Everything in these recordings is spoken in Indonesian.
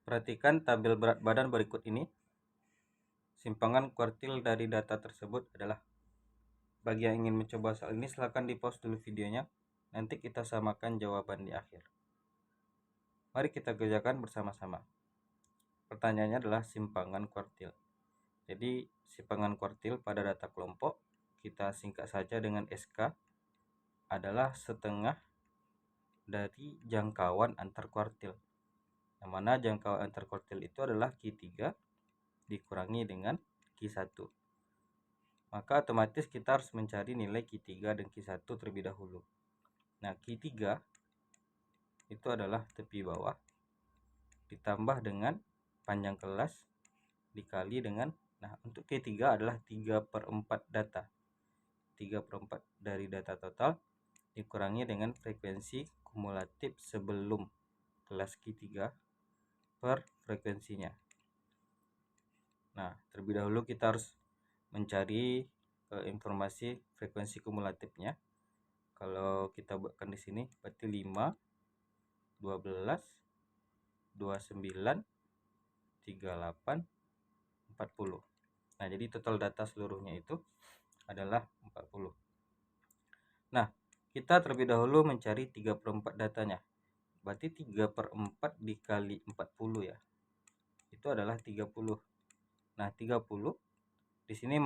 Perhatikan tabel berat badan berikut ini. Simpangan kuartil dari data tersebut adalah. Bagi yang ingin mencoba soal ini, silahkan di pause dulu videonya. Nanti kita samakan jawaban di akhir. Mari kita kerjakan bersama-sama. Pertanyaannya adalah simpangan kuartil. Jadi simpangan kuartil pada data kelompok, kita singkat saja dengan SK, adalah setengah dari jangkauan antar kuartil. Yang mana jangkauan antar kuartil itu adalah Q3 dikurangi dengan Q1. Maka otomatis kita harus mencari nilai Q3 dan Q1 terlebih dahulu. Nah, Q3 itu adalah tepi bawah ditambah dengan panjang kelas dikali dengan, nah untuk Q3 adalah 3/4 data. 3/4 dari data total dikurangi dengan frekuensi kumulatif sebelum kelas Q3 per frekuensinya. Nah, terlebih dahulu kita harus mencari informasi frekuensi kumulatifnya. Kalau kita buatkan di sini berarti 5, 12, 29, 38, 40. Nah, jadi total data seluruhnya itu adalah 40. Nah, kita terlebih dahulu mencari 3/4 datanya. Berarti 3/4 dikali 40 ya. Itu adalah 30. Nah, 30 di sini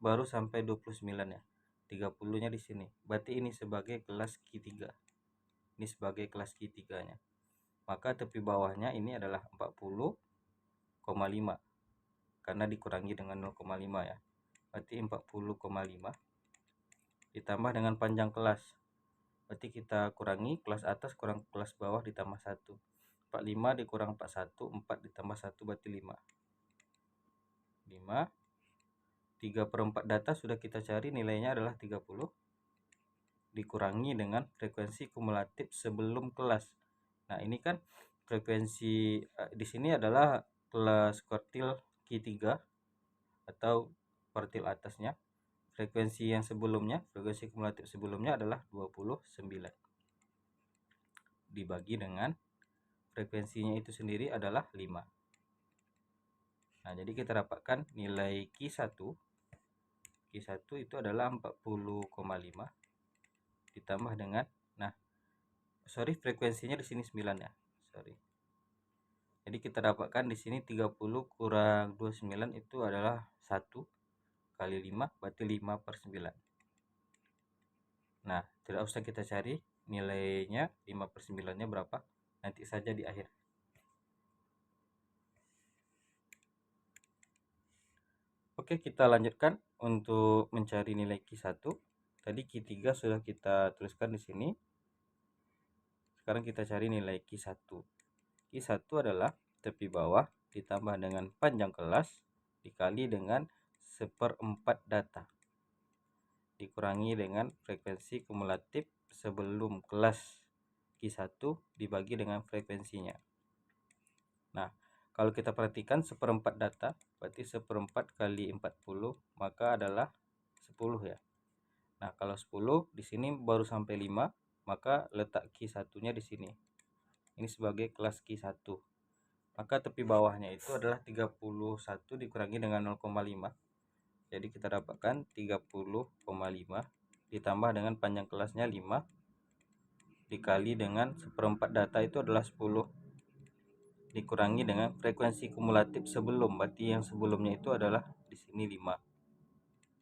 baru sampai 29 ya. 30-nya di sini. Berarti ini sebagai kelas Q3. Ini sebagai kelas Q3-nya. Maka tepi bawahnya ini adalah 40,5 karena dikurangi dengan 0,5 ya. Berarti 40,5 ditambah dengan panjang kelas. Berarti kita kurangi kelas atas kurang kelas bawah ditambah 1. 45 dikurang 41, 4 ditambah 1 berarti 5. 5. 3/4 data sudah kita cari, nilainya adalah 30 dikurangi dengan frekuensi kumulatif sebelum kelas. Nah, ini kan frekuensi di sini adalah kelas kuartil Q3 atau kuartil atasnya. Frekuensi yang sebelumnya, frekuensi kumulatif sebelumnya adalah 29 dibagi dengan frekuensinya itu sendiri adalah 5. Nah, jadi kita dapatkan nilai Q1 itu adalah 40,5 ditambah dengan, nah frekuensinya di sini 9 ya. Jadi kita dapatkan di sini 30 kurang 29 itu adalah 1 kali 5 berarti 5/9. Nah, tidak usah kita cari nilainya 5/9-nya berapa, nanti saja di akhir. Oke, kita lanjutkan untuk mencari nilai Q1. Tadi Q3 sudah kita tuliskan di sini. Sekarang kita cari nilai Q1. Q1 adalah tepi bawah ditambah dengan panjang kelas dikali dengan 1/4 data dikurangi dengan frekuensi kumulatif sebelum kelas Q1 dibagi dengan frekuensinya. Nah, kalau kita perhatikan 1/4 data berarti 1/4 kali 40 maka adalah 10 ya. Nah, kalau 10 di sini baru sampai 5, maka letak Q1-nya di sini. Ini sebagai kelas Q1. Maka tepi bawahnya itu adalah 31 dikurangi dengan 0,5. Jadi kita dapatkan 30,5 ditambah dengan panjang kelasnya 5 dikali dengan 1/4 data itu adalah 10 dikurangi dengan frekuensi kumulatif sebelum, berarti yang sebelumnya itu adalah di sini 5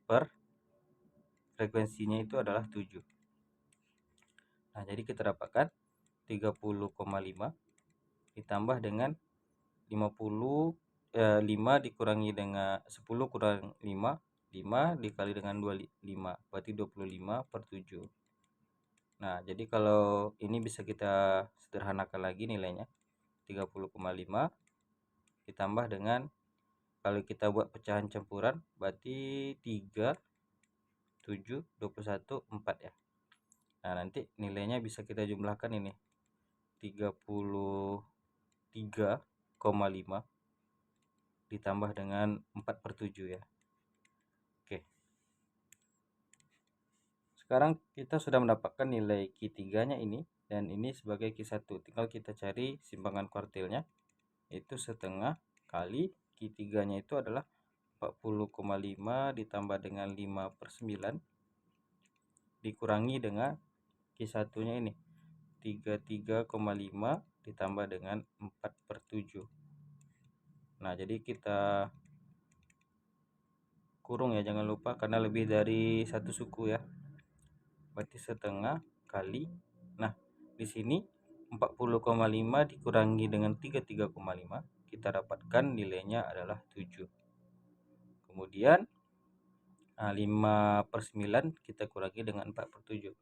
per frekuensinya itu adalah 7. Nah, jadi kita dapatkan 30,5 ditambah dengan 5 dikurangi dengan 10 kurang 5, 5 dikali dengan 25 berarti 25/7. Nah, jadi kalau ini bisa kita sederhanakan lagi nilainya 30,5 ditambah dengan, kalau kita buat pecahan campuran berarti 3, 7, 21, 4 ya. Nah, nanti nilainya bisa kita jumlahkan ini 33,5 ditambah dengan 4/7 ya. Oke. Sekarang kita sudah mendapatkan nilai Q3-nya ini dan ini sebagai Q1. Tinggal kita cari simpangan kuartilnya itu setengah kali Q3 nya itu adalah 40,5 ditambah dengan 5/9 dikurangi dengan Q1 nya ini 33,5 ditambah dengan 4/7. Nah, jadi kita kurung ya, jangan lupa karena lebih dari satu suku ya. Berarti setengah kali. Nah, di sini 40,5 dikurangi dengan 33,5, kita dapatkan nilainya adalah 7. Kemudian 5/9 kita kurangi dengan 4/7.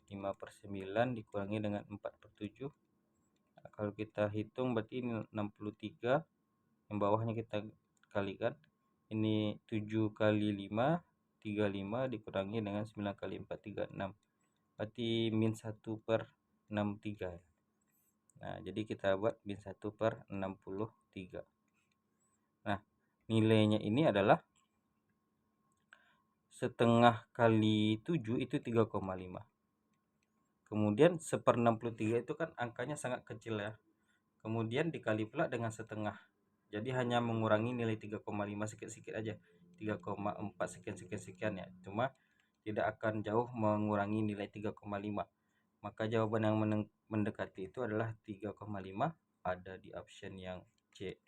5/9 dikurangi dengan 4/7. Nah, kalau kita hitung berarti ini 63, yang bawahnya kita kalikan. Ini 7 kali 5, 35 dikurangi dengan 9 kali 4, 36. Berarti min 1/63. Nah, jadi kita buat min 1/63. Nah, nilainya ini adalah setengah kali 7 itu 3,5. Kemudian 1/63 itu kan angkanya sangat kecil ya. Kemudian dikali pula dengan setengah. Jadi hanya mengurangi nilai 3,5 sedikit-sedikit aja. 3,4 sekian-sekian ya. Cuma tidak akan jauh mengurangi nilai 3,5. Maka jawaban yang mendekati itu adalah 3,5, ada di option yang C.